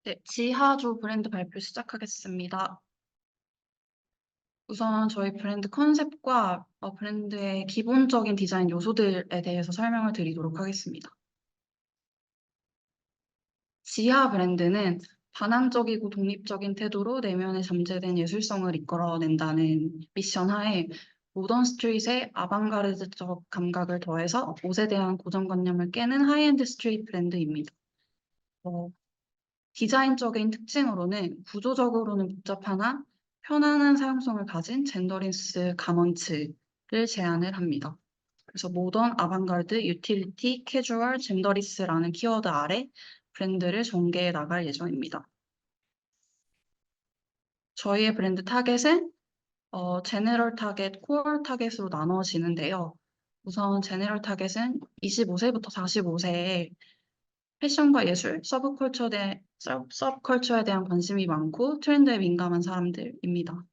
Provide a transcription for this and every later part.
네, 지하조 브랜드 발표 시작하겠습니다. 우선 저희 브랜드 컨셉과 브랜드의 기본적인 디자인 요소들에 대해서 설명을 드리도록 하겠습니다. 지하 브랜드는 반항적이고 독립적인 태도로 내면에 잠재된 예술성을 이끌어낸다는 미션 하에 모던 스트릿의 아방가르드적 감각을 더해서 옷에 대한 고정관념을 깨는 하이엔드 스트릿 브랜드입니다. 어, 디자인적인 특징으로는 구조적으로는 복잡하나 편안한 사용성을 가진 젠더리스 가먼츠를 제안을 합니다. 그래서 모던, 아방가르드, 유틸리티, 캐주얼, 젠더리스라는 키워드 아래 브랜드를 전개해 나갈 예정입니다. 저희의 브랜드 타겟은 제너럴 타겟, 코어 타겟으로 나눠지는데요. 우선 제너럴 타겟은 25세부터 45세에 패션과 예술, 서브컬처에 대한 관심이 많고 트렌드에 민감한 사람들입니다.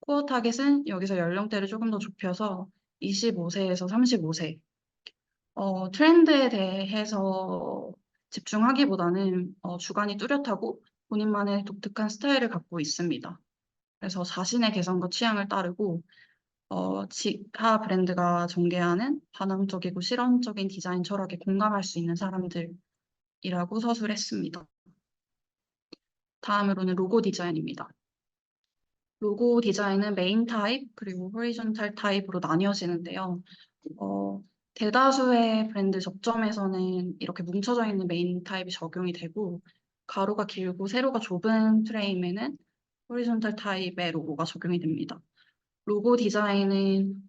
코어 타겟은 여기서 연령대를 조금 더 좁혀서 25세에서 35세. 트렌드에 대해서 집중하기보다는 주관이 뚜렷하고 본인만의 독특한 스타일을 갖고 있습니다. 그래서 자신의 개성과 취향을 따르고 지하 브랜드가 전개하는 반항적이고 실험적인 디자인 철학에 공감할 수 있는 사람들이라고 서술했습니다. 다음으로는 로고 디자인입니다. 로고 디자인은 메인 타입 그리고 호리존탈 타입으로 나뉘어지는데요. 어, 대다수의 브랜드 접점에서는 이렇게 뭉쳐져 있는 메인 타입이 적용이 되고 가로가 길고 세로가 좁은 프레임에는 호리존탈 타입의 로고가 적용이 됩니다. 로고 디자인은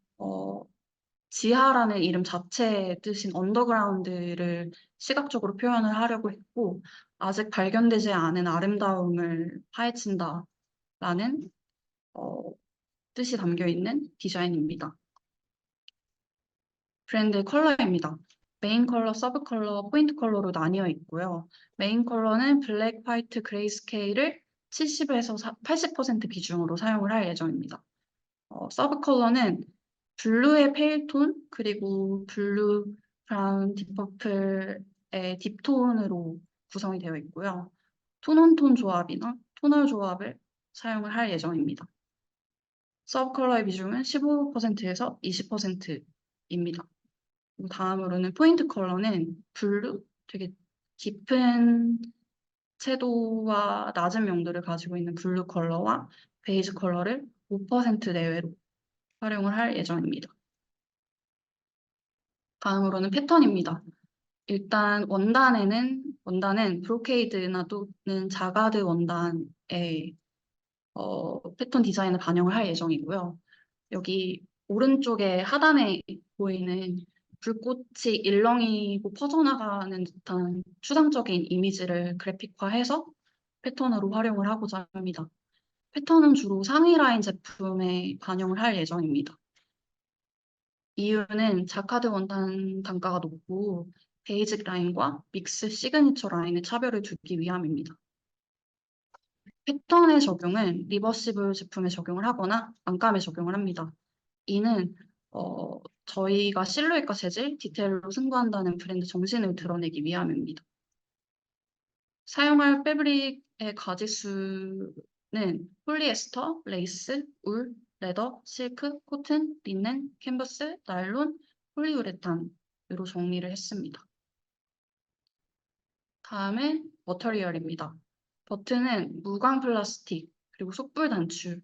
지하라는 이름 자체의 뜻인 언더그라운드를 시각적으로 표현을 하려고 했고 아직 발견되지 않은 아름다움을 파헤친다라는 어, 뜻이 담겨 있는 디자인입니다. 브랜드 컬러입니다. 메인 컬러, 서브 컬러, 포인트 컬러로 나뉘어 있고요. 메인 컬러는 블랙, 화이트, 그레이 스케일을 70에서 80% 비중으로 사용을 할 예정입니다. 서브 컬러는 블루의 페일 톤, 그리고 블루, 브라운, 딥퍼플의 딥톤으로 구성이 되어 있고요. 톤온톤 조합이나 토널 조합을 사용을 할 예정입니다. 서브 컬러의 비중은 15%에서 20%입니다. 다음으로는 포인트 컬러는 블루, 되게 깊은 채도와 낮은 명도를 가지고 있는 블루 컬러와 베이지 컬러를 5% 내외로 활용을 할 예정입니다. 다음으로는 패턴입니다. 일단 원단은 브로케이드나 또는 자가드 원단의 패턴 디자인을 반영을 할 예정이고요. 여기 오른쪽에 하단에 보이는 불꽃이 일렁이고 퍼져나가는 듯한 추상적인 이미지를 그래픽화해서 패턴으로 활용을 하고자 합니다. 패턴은 주로 상의 라인 제품에 반영을 할 예정입니다. 이유는 자카드 원단 단가가 높고 베이직 라인과 믹스 시그니처 라인의 차별을 두기 위함입니다. 패턴의 적용은 리버시블 제품에 적용을 하거나 안감에 적용을 합니다. 이는 저희가 실루엣과 재질, 디테일로 승부한다는 브랜드 정신을 드러내기 위함입니다. 사용할 패브릭의 가지수는 폴리에스터, 레이스, 울, 레더, 실크, 코튼, 리넨, 캔버스, 나일론, 폴리우레탄으로 정리를 했습니다. 다음에 머터리얼입니다. 버튼은 무광 플라스틱, 그리고 속불 단추,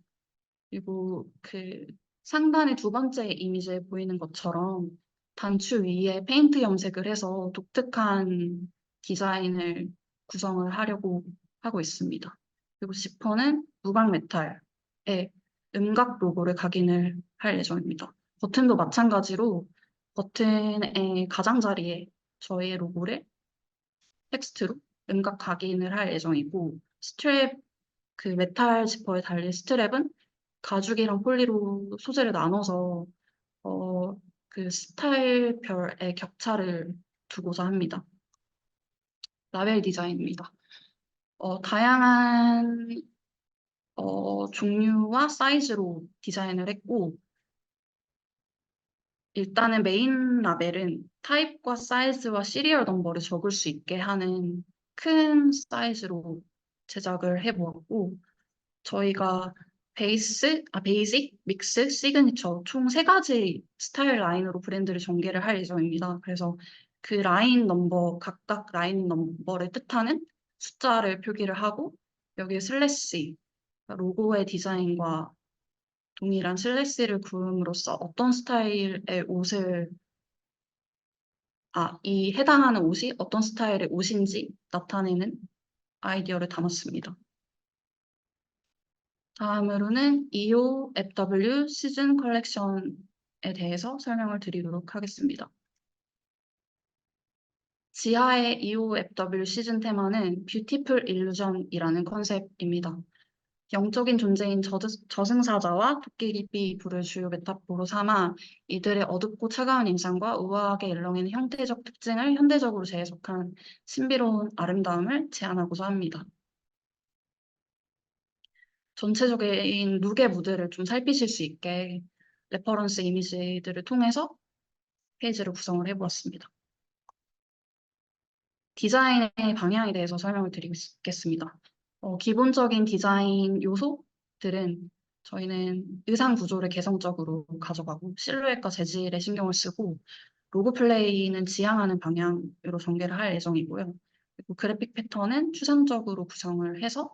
그리고 그 상단의 두 번째 이미지에 보이는 것처럼 단추 위에 페인트 염색을 해서 독특한 디자인을 구성을 하려고 하고 있습니다. 그리고 지퍼는 무광 메탈에 음각 로고를 각인을 할 예정입니다. 버튼도 마찬가지로 버튼의 가장자리에 저희의 로고를 텍스트로 음각 각인을 할 예정이고 스트랩 그 메탈 지퍼에 달린 스트랩은 가죽이랑 폴리로 소재를 나눠서 그 스타일별의 격차를 두고자 합니다. 라벨 디자인입니다. 다양한 종류와 사이즈로 디자인을 했고 일단은 메인 라벨은 타입과 사이즈와 시리얼 넘버를 적을 수 있게 하는 큰 사이즈로 제작을 해보았고, 저희가 베이직, 믹스, 시그니처 총 세 가지 스타일 라인으로 브랜드를 전개를 할 예정입니다. 그래서 그 라인 넘버, 각각 라인 넘버를 뜻하는 숫자를 표기를 하고, 여기에 슬래시, 로고의 디자인과 동일한 슬래시를 그음으로써 어떤 스타일의 옷을, 이 해당하는 옷이 어떤 스타일의 옷인지 나타내는 아이디어를 담았습니다. 다음으로는 EOFW 시즌 컬렉션에 대해서 설명을 드리도록 하겠습니다. 지하의 EOFW 시즌 테마는 뷰티풀 일루전이라는 컨셉입니다. 영적인 존재인 저승사자와 도깨비불을 주요 메타포로 삼아 이들의 어둡고 차가운 인상과 우아하게 일렁이는 형태적 특징을 현대적으로 재해석한 신비로운 아름다움을 제안하고자 합니다. 전체적인 룩의 무드를 좀 살피실 수 있게 레퍼런스 이미지들을 통해서 페이지를 구성을 해보았습니다. 디자인의 방향에 대해서 설명을 드리겠습니다. 기본적인 디자인 요소들은 저희는 의상 구조를 개성적으로 가져가고 실루엣과 재질에 신경을 쓰고 로고 플레이는 지향하는 방향으로 전개를 할 예정이고요. 그리고 그래픽 패턴은 추상적으로 구성을 해서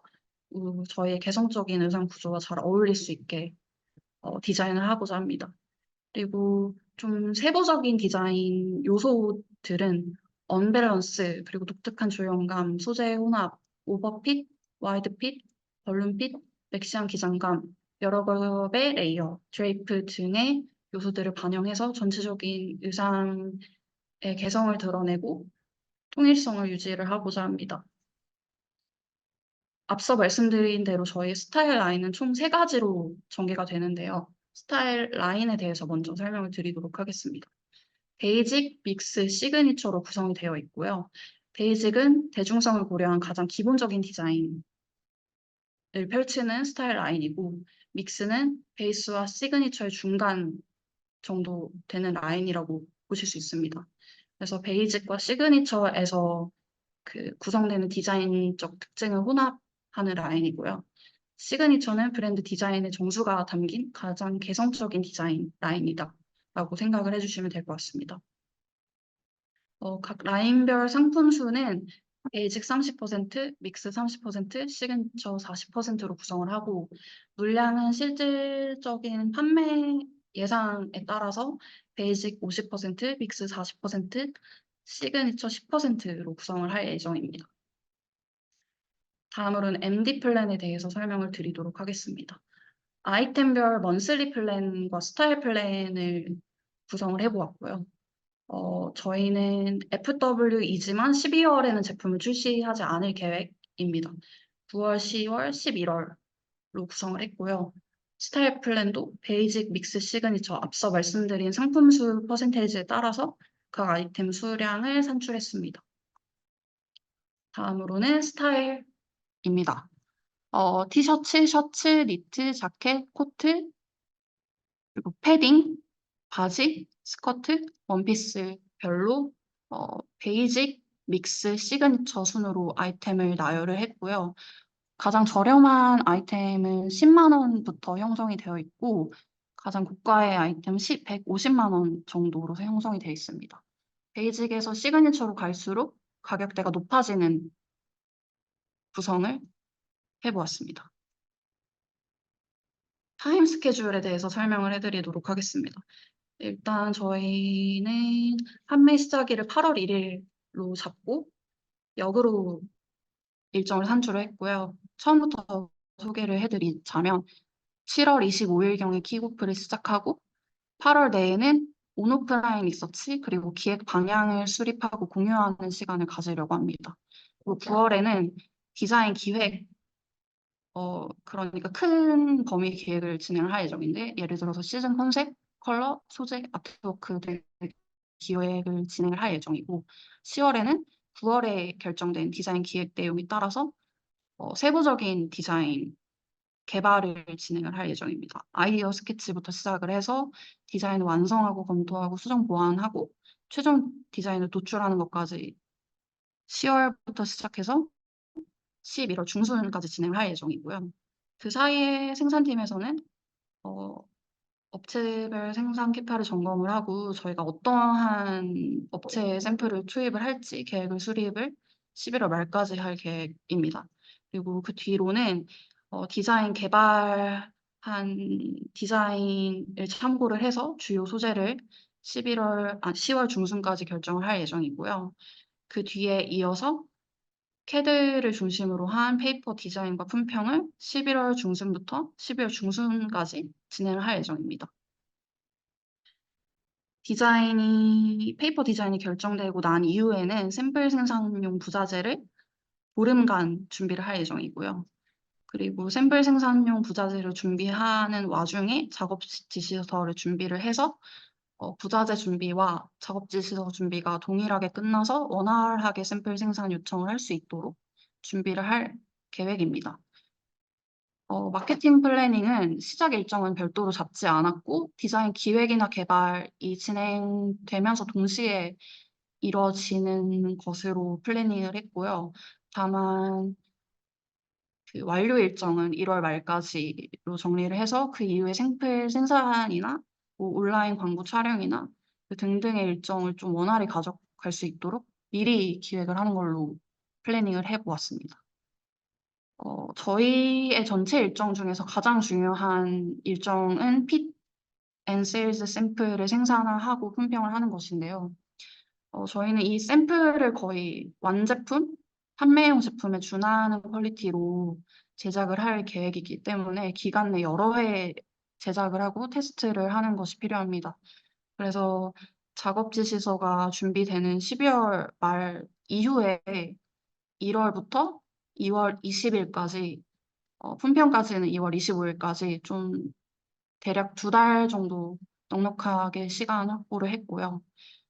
저희의 개성적인 의상 구조와 잘 어울릴 수 있게 디자인을 하고자 합니다. 그리고 좀 세부적인 디자인 요소들은 언밸런스, 그리고 독특한 조형감, 소재의 혼합, 오버핏, 와이드핏, 벌룬핏, 맥시한 기장감, 여러 겹의 레이어, 드레이프 등의 요소들을 반영해서 전체적인 의상의 개성을 드러내고 통일성을 유지를 하고자 합니다. 앞서 말씀드린 대로 저희 스타일 라인은 총 세 가지로 전개가 되는데요. 스타일 라인에 대해서 먼저 설명을 드리도록 하겠습니다. 베이직, 믹스, 시그니처로 구성이 되어 있고요. 베이직은 대중성을 고려한 가장 기본적인 디자인을 펼치는 스타일 라인이고, 믹스는 베이스와 시그니처의 중간 정도 되는 라인이라고 보실 수 있습니다. 그래서 베이직과 시그니처에서 구성되는 디자인적 특징을 혼합하는 라인이고요. 시그니처는 브랜드 디자인의 정수가 담긴 가장 개성적인 디자인 라인이다 라고 생각을 해주시면 될 것 같습니다. 각 라인별 상품 수는 베이직 30%, 믹스 30%, 시그니처 40%로 구성을 하고 물량은 실질적인 판매 예상에 따라서 베이직 50%, 믹스 40%, 시그니처 10%로 구성을 할 예정입니다. 다음으로는 MD 플랜에 대해서 설명을 드리도록 하겠습니다. 아이템별 먼슬리 플랜과 스타일 플랜을 구성을 해보았고요. 저희는 FW이지만 12월에는 제품을 출시하지 않을 계획입니다. 9월, 10월, 11월로 구성을 했고요. 스타일 플랜도 베이직, 믹스, 시그니처 앞서 말씀드린 상품 수 퍼센테이지에 따라서 각 아이템 수량을 산출했습니다. 다음으로는 스타일입니다. 티셔츠, 셔츠, 니트, 자켓, 코트, 그리고 패딩, 바지, 스커트, 원피스별로 베이직, 믹스, 시그니처 순으로 아이템을 나열을 했고요. 가장 저렴한 아이템은 10만 원부터 형성이 되어 있고 가장 고가의 아이템 150만 원 정도로 형성이 되어 있습니다. 베이직에서 시그니처로 갈수록 가격대가 높아지는 구성을 해보았습니다. 타임 스케줄에 대해서 설명을 해드리도록 하겠습니다. 일단 저희는 판매 시작일을 8월 1일로 잡고 역으로 일정을 산출을 했고요. 처음부터 소개를 해드리자면 7월 25일경에 킥오프를 시작하고 8월 내에는 온오프라인 리서치 그리고 기획 방향을 수립하고 공유하는 시간을 가지려고 합니다. 그리고 9월에는 디자인 기획 그러니까 큰 범위 기획을 진행을 할 예정인데 예를 들어서 시즌 컨셉, 컬러, 소재, 아트워크 등 기획을 진행을 할 예정이고 10월에는 9월에 결정된 디자인 기획 내용에 따라서 세부적인 디자인 개발을 진행을 할 예정입니다. 아이디어 스케치부터 시작을 해서 디자인을 완성하고 검토하고 수정 보완하고 최종 디자인을 도출하는 것까지 10월부터 시작해서 11월 중순까지 진행을 할 예정이고요. 그 사이에 생산팀에서는 업체별 생산 기파를 점검을 하고 저희가 어떠한 업체 샘플을 투입을 할지 계획을 수립을 11월 말까지 할 계획입니다. 그리고 그 뒤로는 디자인 개발한 디자인을 참고를 해서 주요 소재를 10월 중순까지 결정을 할 예정이고요. 그 뒤에 이어서 캐드를 중심으로 한 페이퍼 디자인과 품평을 11월 중순부터 12월 중순까지 진행을 할 예정입니다. 페이퍼 디자인이 결정되고 난 이후에는 샘플 생산용 부자재를 보름간 준비를 할 예정이고요. 그리고 샘플 생산용 부자재를 준비하는 와중에 작업 지시서를 준비를 해서 부자재 준비와 작업 지시서 준비가 동일하게 끝나서 원활하게 샘플 생산 요청을 할 수 있도록 준비를 할 계획입니다. 마케팅 플래닝은 시작 일정은 별도로 잡지 않았고 디자인 기획이나 개발이 진행되면서 동시에 이뤄지는 것으로 플래닝을 했고요. 다만 그 완료 일정은 1월 말까지로 정리를 해서 그 이후에 샘플 생산이나 뭐 온라인 광고 촬영이나 그 등등의 일정을 좀 원활히 가져갈 수 있도록 미리 기획을 하는 걸로 플래닝을 해 보았습니다. 저희의 전체 일정 중에서 가장 중요한 일정은 핏 앤 세일즈 샘플을 생산하고 품평을 하는 것인데요. 저희는 이 샘플을 거의 완제품, 판매용 제품에 준하는 퀄리티로 제작을 할 계획이기 때문에 기간 내 여러 회 제작을 하고 테스트를 하는 것이 필요합니다. 그래서 작업 지시서가 준비되는 12월 말 이후에 1월부터 2월 20일까지 품평까지는 2월 25일까지 좀 대략 2달 정도 넉넉하게 시간 확보를 했고요.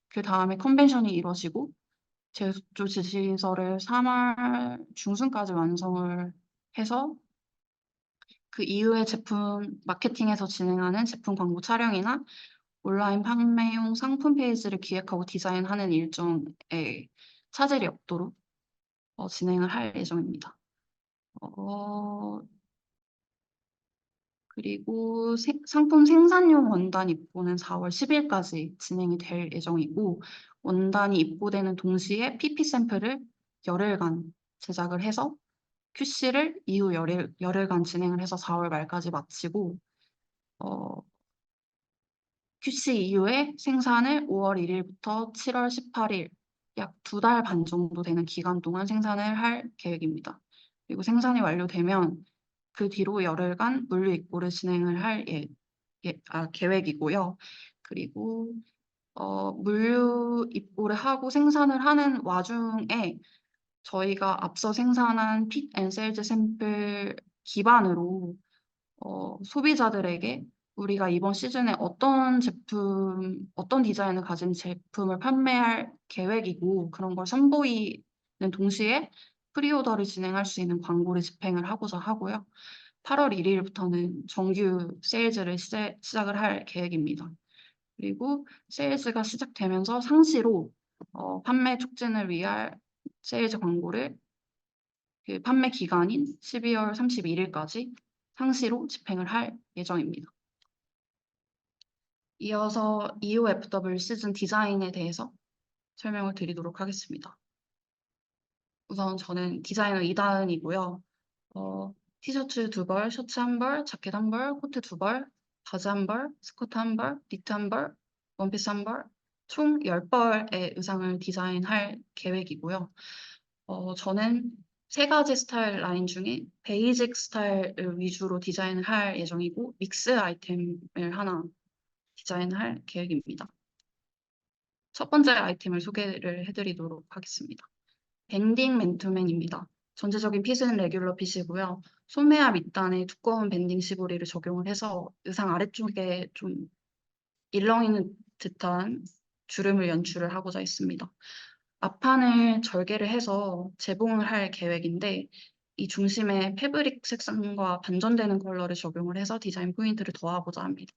그 다음에 컨벤션이 이루어지고 제조 지시서를 3월 중순까지 완성을 해서 그 이후에 제품 마케팅에서 진행하는 제품 광고 촬영이나 온라인 판매용 상품 페이지를 기획하고 디자인하는 일정에 차질이 없도록 진행을 할 예정입니다. 그리고 상품 생산용 원단 입고는 4월 10일까지 진행이 될 예정이고 원단이 입고되는 동시에 PP 샘플을 열흘간 제작을 해서 QC를 이후 열흘간 진행을 해서 4월 말까지 마치고 QC 이후에 생산을 5월 1일부터 7월 18일 약 2달 반 정도 되는 기간 동안 생산을 할 계획입니다. 그리고 생산이 완료되면 그 뒤로 열흘간 물류 입고를 진행을 할 계획이고요. 그리고 물류 입고를 하고 생산을 하는 와중에 저희가 앞서 생산한 핏 앤 셀즈 샘플 기반으로 소비자들에게 우리가 이번 시즌에 어떤 디자인을 가진 제품을 판매할 계획이고 그런 걸 선보이는 동시에 프리오더를 진행할 수 있는 광고를 집행을 하고자 하고요. 8월 1일부터는 정규 세일즈를 시작을 할 계획입니다. 그리고 세일즈가 시작되면서 상시로 판매 촉진을 위한 세일즈 광고를 그 판매 기간인 12월 31일까지 상시로 집행을 할 예정입니다. 이어서 EOFW 시즌 디자인에 대해서 설명을 드리도록 하겠습니다. 우선 저는 디자이너 이다은이고요. 티셔츠 2벌, 셔츠 1벌, 자켓 1벌, 코트 2벌, 바지 1벌, 스커트 1벌, 니트 1벌, 원피스 1벌, 총 10벌의 의상을 디자인할 계획이고요. 저는 3가지 스타일 라인 중에 베이직 스타일을 위주로 디자인을 할 예정이고 믹스 아이템을 하나 디자인할 계획입니다. 첫 번째 아이템을 소개를 해드리도록 하겠습니다. 밴딩 맨투맨입니다. 전체적인 핏은 레귤러 핏이고요. 소매와 밑단에 두꺼운 밴딩 시보리를 적용을 해서 의상 아래쪽에 좀 일렁이는 듯한 주름을 연출을 하고자 했습니다. 앞판을 절개를 해서 재봉을 할 계획인데 이 중심에 패브릭 색상과 반전되는 컬러를 적용을 해서 디자인 포인트를 더하고자 합니다.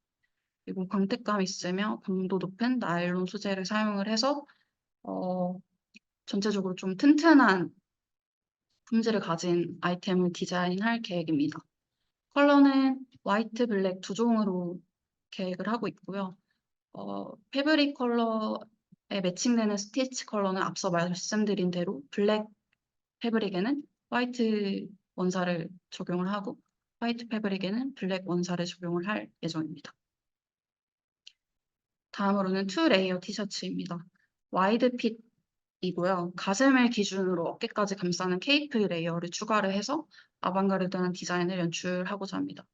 그리고 광택감 있으며 강도 높은 나일론 소재를 사용을 해서 전체적으로 좀 튼튼한 품질을 가진 아이템을 디자인할 계획입니다. 컬러는 화이트, 블랙 두 종으로 계획을 하고 있고요. 패브릭 컬러에 매칭되는 스티치 컬러는 앞서 말씀드린 대로 블랙 패브릭에는 화이트 원사를 적용을 하고 화이트 패브릭에는 블랙 원사를 적용을 할 예정입니다. 다음으로는 투 레이어 티셔츠입니다. 와이드 핏이고요. 가슴을 기준으로 어깨까지 감싸는 케이프 레이어를 추가를 해서 아방가르드한 디자인을 연출하고자 합니다.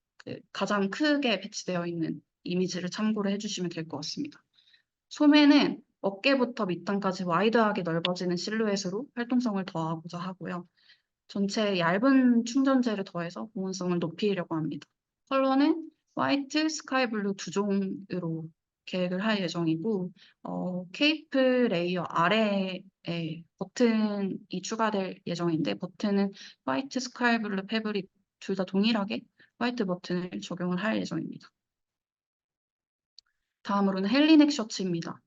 가장 크게 배치되어 있는 이미지를 참고를 해주시면 될 것 같습니다. 소매는 어깨부터 밑단까지 와이드하게 넓어지는 실루엣으로 활동성을 더하고자 하고요. 전체에 얇은 충전재를 더해서 보온성을 높이려고 합니다. 컬러는 화이트, 스카이 블루 두 종으로 계획을 할 예정이고 케이프 레이어 아래에 버튼이 추가될 예정인데 버튼은 화이트, 스카이 블루 패브릭 둘 다 동일하게 화이트 버튼을 적용을 할 예정입니다. 다음으로는 헬리넥 셔츠입니다.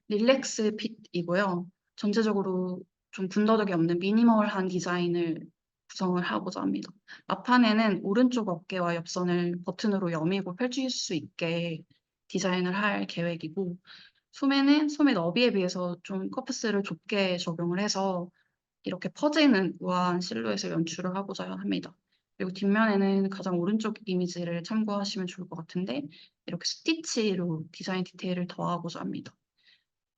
릴렉스 핏이고요. 전체적으로 좀 군더더기 없는 미니멀한 디자인을 구성을 하고자 합니다. 앞판에는 오른쪽 어깨와 옆선을 버튼으로 여미고 펼칠 수 있게 디자인을 할 계획이고 소매는 소매 너비에 비해서 좀 커프스를 좁게 적용을 해서 이렇게 퍼지는 우아한 실루엣을 연출을 하고자 합니다. 그리고 뒷면에는 가장 오른쪽 이미지를 참고하시면 좋을 것 같은데 이렇게 스티치로 디자인 디테일을 더하고자 합니다.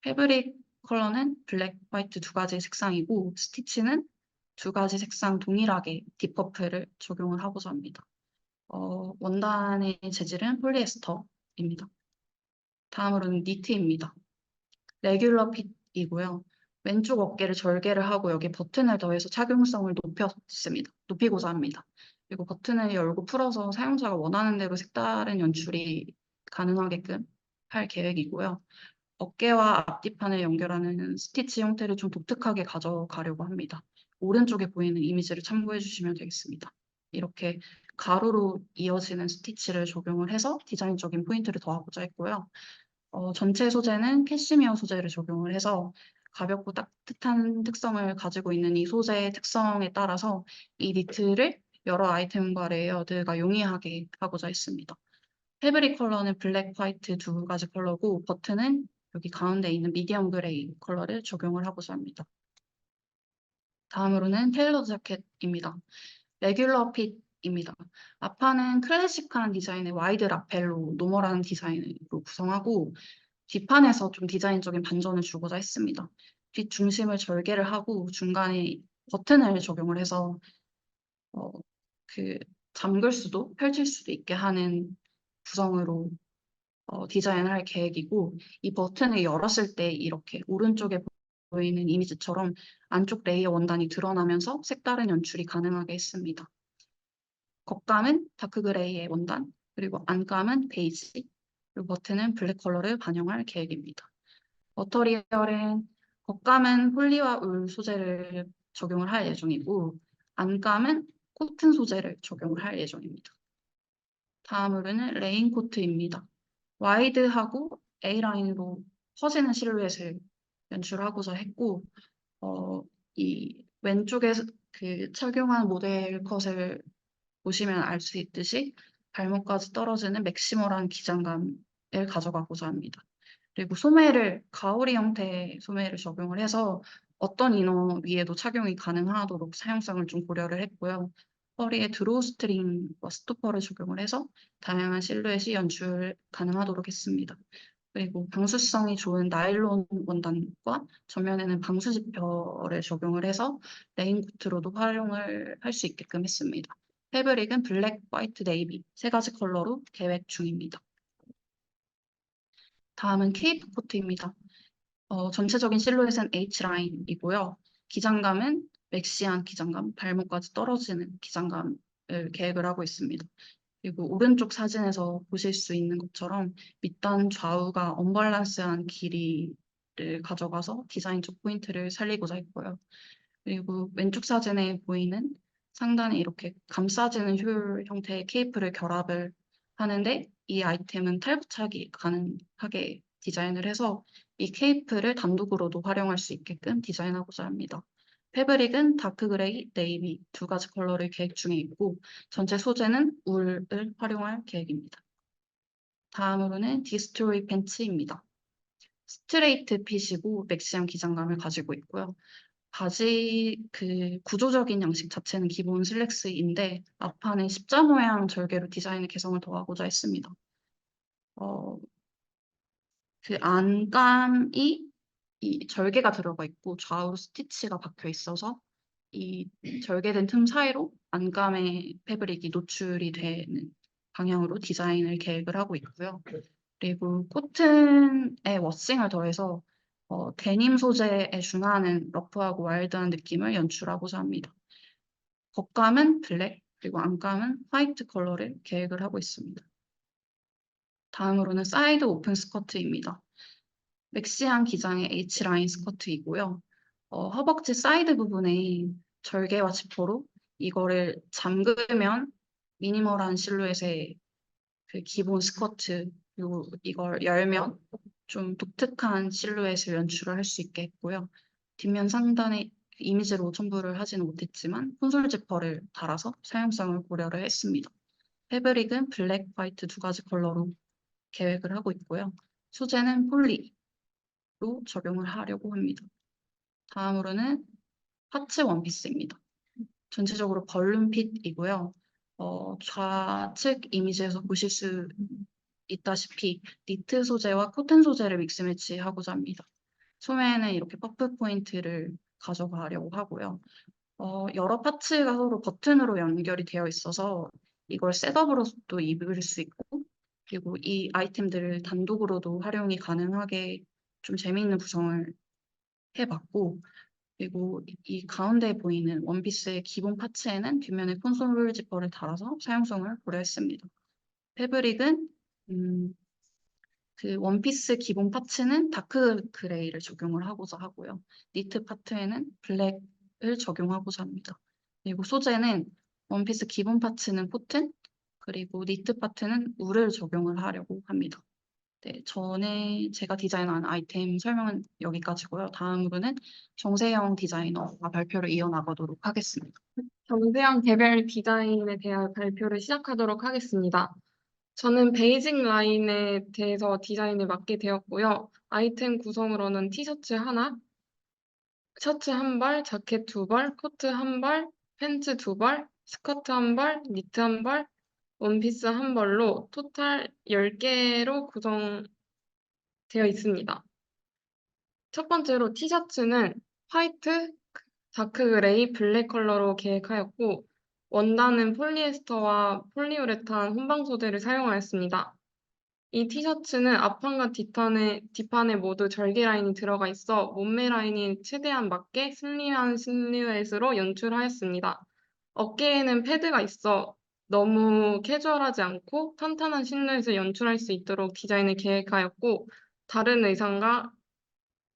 패브릭 컬러는 블랙, 화이트 두 가지 색상이고 스티치는 두 가지 색상 동일하게 딥퍼플을 적용을 하고자 합니다. 원단의 재질은 폴리에스터입니다. 다음으로는 니트입니다. 레귤러 핏이고요. 왼쪽 어깨를 절개를 하고 여기 버튼을 더해서 착용성을 높이고자 합니다. 그리고 버튼을 열고 풀어서 사용자가 원하는 대로 색다른 연출이 가능하게끔 할 계획이고요. 어깨와 앞뒤판을 연결하는 스티치 형태를 좀 독특하게 가져가려고 합니다. 오른쪽에 보이는 이미지를 참고해 주시면 되겠습니다. 이렇게 가로로 이어지는 스티치를 적용을 해서 디자인적인 포인트를 더하고자 했고요. 전체 소재는 캐시미어 소재를 적용을 해서 가볍고 따뜻한 특성을 가지고 있는 이 소재의 특성에 따라서 이 니트를 여러 아이템과 레이어드가 용이하게 하고자 했습니다. 패브릭 컬러는 블랙, 화이트 두 가지 컬러고 버튼은 여기 가운데 있는 미디엄 그레이 컬러를 적용을 하고자 합니다. 다음으로는 테일러드 자켓입니다. 레귤러 핏입니다. 앞판은 클래식한 디자인의 와이드 라펠로 노멀한 디자인으로 구성하고 뒷판에서 좀 디자인적인 반전을 주고자 했습니다. 뒷중심을 절개를 하고 중간에 버튼을 적용을 해서 잠글 수도 펼칠 수도 있게 하는 구성으로 디자인할 계획이고 이 버튼을 열었을 때 이렇게 오른쪽에 보이는 이미지처럼 안쪽 레이어 원단이 드러나면서 색다른 연출이 가능하게 했습니다. 겉감은 다크 그레이의 원단, 그리고 안감은 베이지, 그리고 버튼은 블랙 컬러를 반영할 계획입니다. 머터리얼은 겉감은 폴리와 울 소재를 적용을 할 예정이고 안감은 코튼 소재를 적용을 할 예정입니다. 다음으로는 레인코트입니다. 와이드하고 A라인으로 퍼지는 실루엣을 연출하고자 했고 이 왼쪽에 착용한 모델 컷을 보시면 알 수 있듯이 발목까지 떨어지는 맥시멀한 기장감을 가져가고자 합니다. 그리고 소매를 가오리 형태의 소매를 적용을 해서 어떤 이너 위에도 착용이 가능하도록 사용성을 좀 고려를 했고요. 허리에 드로우 스트링과 스토퍼를 적용을 해서 다양한 실루엣이 연출 가능하도록 했습니다. 그리고 방수성이 좋은 나일론 원단과 전면에는 방수 지퍼를 적용을 해서 레인코트로도 활용을 할 수 있게끔 했습니다. 패브릭은 블랙, 화이트, 네이비 세 가지 컬러로 계획 중입니다. 다음은 케이프 코트입니다. 전체적인 실루엣은 H라인이고요. 기장감은 맥시한 기장감, 발목까지 떨어지는 기장감을 계획을 하고 있습니다. 그리고 오른쪽 사진에서 보실 수 있는 것처럼 밑단 좌우가 언밸런스한 길이를 가져가서 디자인적 포인트를 살리고자 했고요. 그리고 왼쪽 사진에 보이는 상단에 이렇게 감싸지는 효율 형태의 케이프를 결합을 하는데 이 아이템은 탈부착이 가능하게 디자인을 해서 이 케이프를 단독으로도 활용할 수 있게끔 디자인하고자 합니다. 패브릭은 다크 그레이, 네이비 두 가지 컬러를 계획 중에 있고 전체 소재는 울을 활용할 계획입니다. 다음으로는 디스토리 팬츠입니다. 스트레이트 핏이고 맥시한 기장감을 가지고 있고요. 바지 구조적인 양식 자체는 기본 슬랙스인데 앞판에 십자 모양 절개로 디자인의 개성을 더하고자 했습니다. 안감이 이 절개가 들어가 있고 좌우로 스티치가 박혀 있어서 이 절개된 틈 사이로 안감의 패브릭이 노출이 되는 방향으로 디자인을 계획을 하고 있고요. 그리고 코튼에 워싱을 더해서 데님 소재에 준하는 러프하고 와일드한 느낌을 연출하고자 합니다. 겉감은 블랙, 그리고 안감은 화이트 컬러를 계획을 하고 있습니다. 다음으로는 사이드 오픈 스커트입니다. 맥시한 기장의 H라인 스커트이고요. 허벅지 사이드 부분에 절개와 지퍼로 이거를 잠그면 미니멀한 실루엣의 기본 스커트, 그리고 이걸 열면 좀 독특한 실루엣을 연출을 할 수 있게 했고요. 뒷면 상단에 이미지로 첨부를 하지는 못했지만 콘솔 지퍼를 달아서 사용성을 고려를 했습니다. 패브릭은 블랙, 화이트 두 가지 컬러로 계획을 하고 있고요. 소재는 폴리로 적용을 하려고 합니다. 다음으로는 파츠 원피스입니다. 전체적으로 벌룬 핏이고요. 좌측 이미지에서 보실 수 있다시피 니트 소재와 코튼 소재를 믹스 매치하고자 합니다. 소매에는 이렇게 퍼프 포인트를 가져가려고 하고요. 여러 파츠가 서로 버튼으로 연결이 되어 있어서 이걸 셋업으로도 입을 수 있고 그리고 이 아이템들을 단독으로도 활용이 가능하게 좀 재미있는 구성을 해봤고 그리고 이 가운데 보이는 원피스의 기본 파츠에는 뒷면에 콘솔 지퍼를 달아서 사용성을 고려했습니다. 패브릭은 원피스 기본 파츠는 다크 그레이를 적용을 하고자 하고요. 니트 파트에는 블랙을 적용하고자 합니다. 그리고 소재는 원피스 기본 파츠는 코튼, 그리고 니트 파트는 울을 적용을 하려고 합니다. 네, 전에 제가 디자인한 아이템 설명은 여기까지고요. 다음으로는 정세영 디자이너가 발표를 이어나가도록 하겠습니다. 정세영 개별 디자인에 대한 발표를 시작하도록 하겠습니다. 저는 베이직 라인에 대해서 디자인을 맡게 되었고요. 아이템 구성으로는 티셔츠 하나, 셔츠 한 벌, 자켓 두 벌, 코트 한 벌, 팬츠 두 벌, 스커트 한 벌, 니트 한 벌, 원피스 한 벌로 토탈 10개로 구성되어 있습니다. 첫 번째로 티셔츠는 화이트, 다크 그레이, 블랙 컬러로 계획하였고 원단은 폴리에스터와 폴리우레탄 혼방 소재를 사용하였습니다. 이 티셔츠는 앞판과 뒷판에 모두 절개 라인이 들어가 있어 몸매 라인이 최대한 맞게 슬림한 실루엣으로 연출하였습니다. 어깨에는 패드가 있어 너무 캐주얼하지 않고 탄탄한 실루엣을 연출할 수 있도록 디자인을 계획하였고 다른 의상과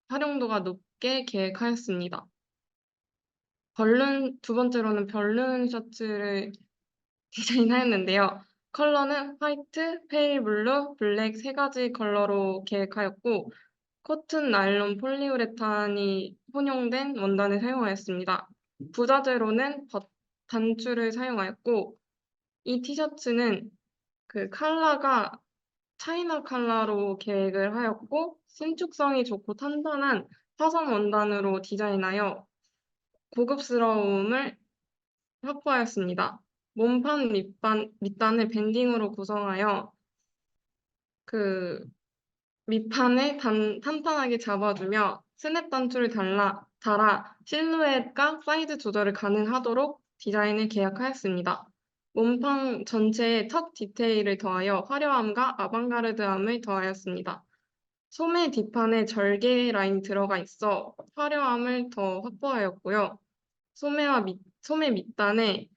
활용도가 높게 계획하였습니다. 두 번째로는 벌룬 셔츠를 디자인하였는데요. 컬러는 화이트, 페일 블루, 블랙 세 가지 컬러로 계획하였고 코튼, 나일론, 폴리우레탄이 혼용된 원단을 사용하였습니다. 부자재로는 단추를 사용하였고 이 티셔츠는 컬러가 차이나 컬러로 계획을 하였고 신축성이 좋고 탄탄한 화성 원단으로 디자인하여 고급스러움을 확보하였습니다. 몸판 밑단을 밴딩으로 구성하여 밑판에 탄탄하게 잡아주며 스냅 단추를 달아 실루엣과 사이즈 조절을 가능하도록 디자인을 계획하였습니다. 몸판 전체에 턱 디테일을 더하여 화려함과 아방가르드함을 더하였습니다. 소매 뒷판에 절개 라인이 들어가 있어 화려함을 더 확보하였고요. 소매 밑단에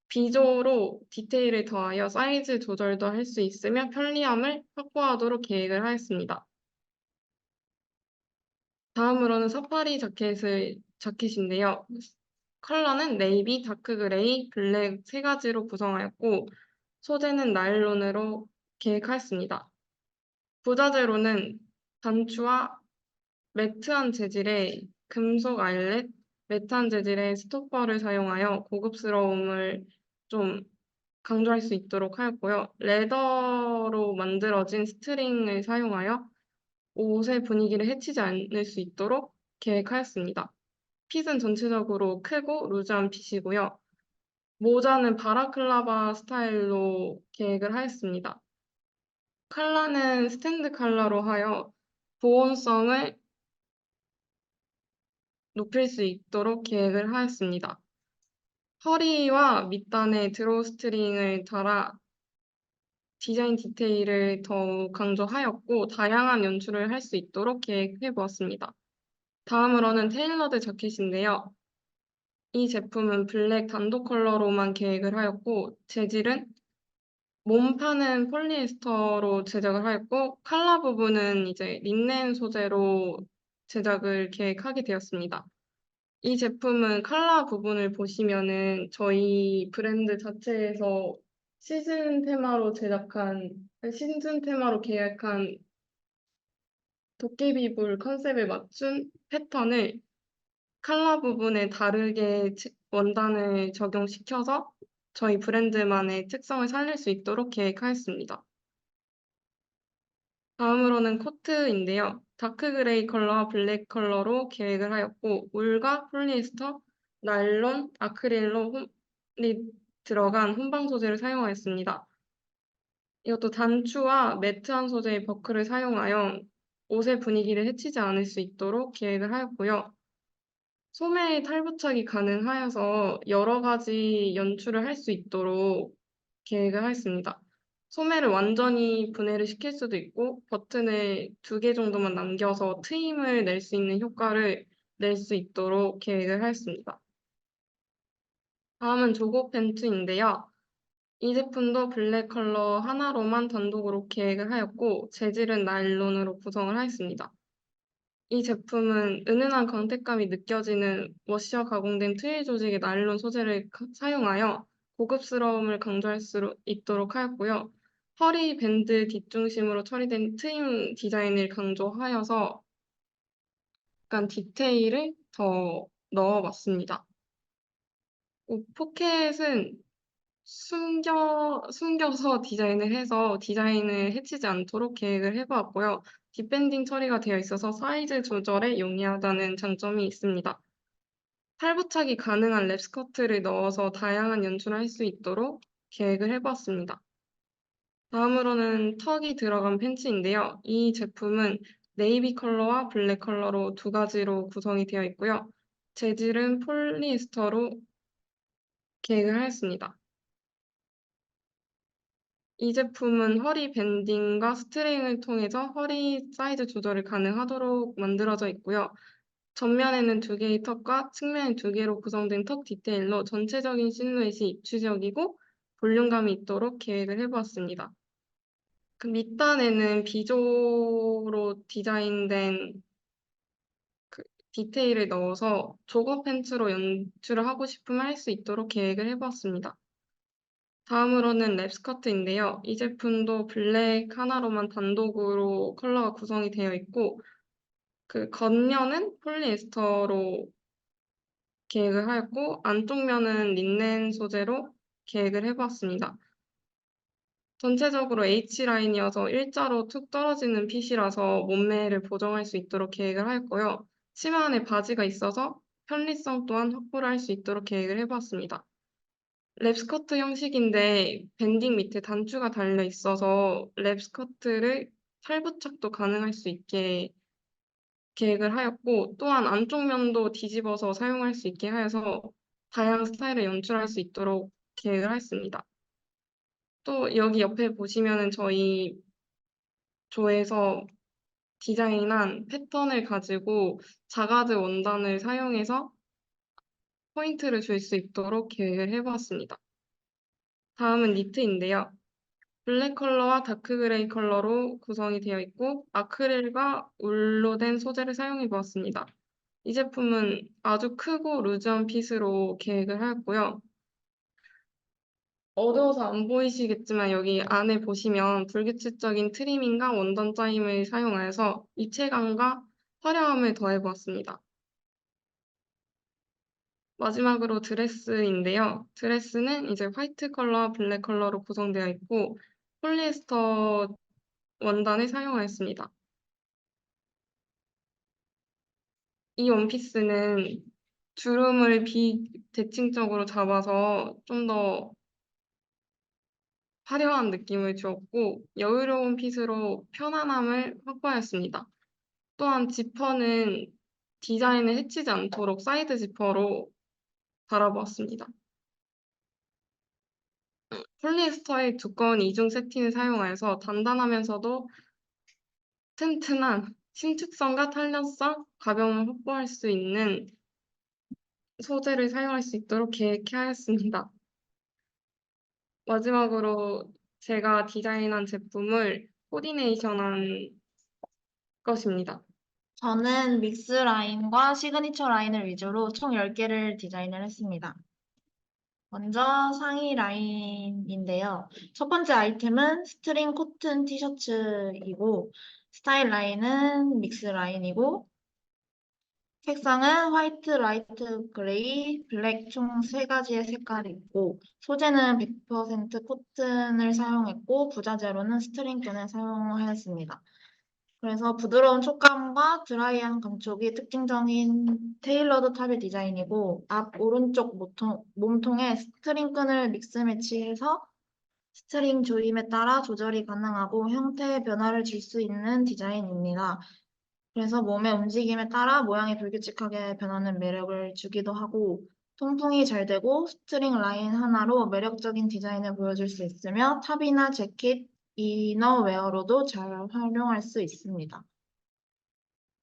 비조로 디테일을 더하여 사이즈 조절도 할 수 있으며 편리함을 확보하도록 계획을 하였습니다. 다음으로는 사파리 자켓인데요. 컬러는 네이비, 다크 그레이, 블랙 세 가지로 구성하였고 소재는 나일론으로 계획하였습니다. 부자재로는 단추와 매트한 재질의 금속 아일렛, 매트한 재질의 스토퍼를 사용하여 고급스러움을 좀 강조할 수 있도록 하였고요. 레더로 만들어진 스트링을 사용하여 옷의 분위기를 해치지 않을 수 있도록 계획하였습니다. 핏은 전체적으로 크고 루즈한 핏이고요. 모자는 바라클라바 스타일로 계획을 하였습니다. 컬러는 스탠드 컬러로 하여 보온성을 높일 수 있도록 계획을 하였습니다. 허리와 밑단에 드로우 스트링을 달아 디자인 디테일을 더욱 강조하였고 다양한 연출을 할 수 있도록 계획해 보았습니다. 다음으로는 테일러드 자켓인데요. 이 제품은 블랙 단독 컬러로만 계획을 하였고 재질은 몸판은 폴리에스터로 제작을 하였고 컬러 부분은 이제 린넨 소재로 제작을 계획하게 되었습니다. 이 제품은 컬러 부분을 보시면은 저희 브랜드 자체에서 시즌 테마로 계획한 도깨비불 컨셉에 맞춘 패턴을 컬러 부분에 다르게 원단을 적용시켜서 저희 브랜드만의 특성을 살릴 수 있도록 계획하였습니다. 다음으로는 코트인데요. 다크 그레이 컬러와 블랙 컬러로 계획을 하였고 울과 폴리에스터, 나일론, 아크릴로 들어간 혼방 소재를 사용하였습니다. 이것도 단추와 매트한 소재의 버클을 사용하여 옷의 분위기를 해치지 않을 수 있도록 계획을 하였고요. 소매에 탈부착이 가능하여서 여러 가지 연출을 할 수 있도록 계획을 하였습니다. 소매를 완전히 분해를 시킬 수도 있고 버튼을 2개 정도만 남겨서 트임을 낼 수 있는 효과를 낼 수 있도록 계획을 하였습니다. 다음은 조거 팬츠인데요. 이 제품도 블랙 컬러 하나로만 단독으로 계획을 하였고 재질은 나일론으로 구성을 하였습니다. 이 제품은 은은한 광택감이 느껴지는 워시와 가공된 트윌 조직의 나일론 소재를 사용하여 고급스러움을 강조할 수 있도록 하였고요. 허리 밴드 뒷중심으로 처리된 트임 디자인을 강조하여서 약간 디테일을 더 넣어봤습니다. 포켓은 숨겨서 디자인을 해서 디자인을 해치지 않도록 계획을 해보았고요. 뒷밴딩 처리가 되어 있어서 사이즈 조절에 용이하다는 장점이 있습니다. 탈부착이 가능한 랩 스커트를 넣어서 다양한 연출을 할 수 있도록 계획을 해보았습니다. 다음으로는 턱이 들어간 팬츠인데요. 이 제품은 네이비 컬러와 블랙 컬러로 2가지로 구성이 되어 있고요. 재질은 폴리에스터로 계획을 하였습니다. 이 제품은 허리 밴딩과 스트링을 통해서 허리 사이즈 조절이 가능하도록 만들어져 있고요. 전면에는 2개의 턱과 측면에 2개로 구성된 턱 디테일로 전체적인 실루엣이 입체적이고 볼륨감이 있도록 계획을 해보았습니다. 그 밑단에는 비조로 디자인된 그 디테일을 넣어서 조거 팬츠로 연출을 하고 싶으면 할 수 있도록 계획을 해보았습니다. 다음으로는 랩 스커트인데요. 이 제품도 블랙 하나로만 단독으로 컬러가 구성이 되어 있고 그 겉면은 폴리에스터로 계획을 하였고 안쪽 면은 린넨 소재로 계획을 해봤습니다. 전체적으로 H라인이어서 일자로 툭 떨어지는 핏이라서 몸매를 보정할 수 있도록 계획을 하였고요. 치마 안에 바지가 있어서 편리성 또한 확보를 할 수 있도록 계획을 해봤습니다. 랩 스커트 형식인데 밴딩 밑에 단추가 달려 있어서 랩 스커트를 탈부착도 가능할 수 있게 계획을 하였고 또한 안쪽 면도 뒤집어서 사용할 수 있게 하여서 다양한 스타일을 연출할 수 있도록 계획을 했습니다. 또 여기 옆에 보시면은 저희 조에서 디자인한 패턴을 가지고 자가드 원단을 사용해서 포인트를 줄 수 있도록 계획을 해보았습니다. 다음은 니트인데요. 블랙 컬러와 다크 그레이 컬러로 구성이 되어 있고 아크릴과 울로 된 소재를 사용해 보았습니다. 이 제품은 아주 크고 루즈한 핏으로 계획을 하였고요. 어두워서 안 보이시겠지만 여기 안에 보시면 불규칙적인 트리밍과 원단 짜임을 사용하여서 입체감과 화려함을 더해 보았습니다. 마지막으로 드레스인데요. 드레스는 이제 화이트 컬러, 블랙 컬러로 구성되어 있고 폴리에스터 원단을 사용하였습니다. 이 원피스는 주름을 비대칭적으로 잡아서 좀 더 화려한 느낌을 주었고 여유로운 핏으로 편안함을 확보하였습니다. 또한 지퍼는 디자인을 해치지 않도록 사이드 지퍼로 달아보았습니다. 폴리에스터의 두꺼운 이중 세틴을 사용하여서 단단하면서도 튼튼한 신축성과 탄력성, 가벼움을 확보할 수 있는 소재를 사용할 수 있도록 계획하였습니다. 마지막으로 제가 디자인한 제품을 코디네이션한 것입니다. 저는 믹스 라인과 시그니처 라인을 위주로 총 10개를 디자인을 했습니다. 먼저 상의 라인인데요. 첫 번째 아이템은 스트링 코튼 티셔츠이고 스타일 라인은 믹스 라인이고 색상은 화이트, 라이트 그레이, 블랙 총 3가지의 색깔이 있고 소재는 100% 코튼을 사용했고 부자재로는 스트링끈을 사용하였습니다. 그래서 부드러운 촉감과 드라이한 감촉이 특징적인 테일러드 탑의 디자인이고 앞 오른쪽 몸통에 스트링끈을 믹스 매치해서 스트링 조임에 따라 조절이 가능하고 형태의 변화를 줄 수 있는 디자인입니다. 그래서 몸의 움직임에 따라 모양이 불규칙하게 변하는 매력을 주기도 하고 통풍이 잘 되고 스트링 라인 하나로 매력적인 디자인을 보여줄 수 있으며 탑이나 재킷, 이너웨어로도 잘 활용할 수 있습니다.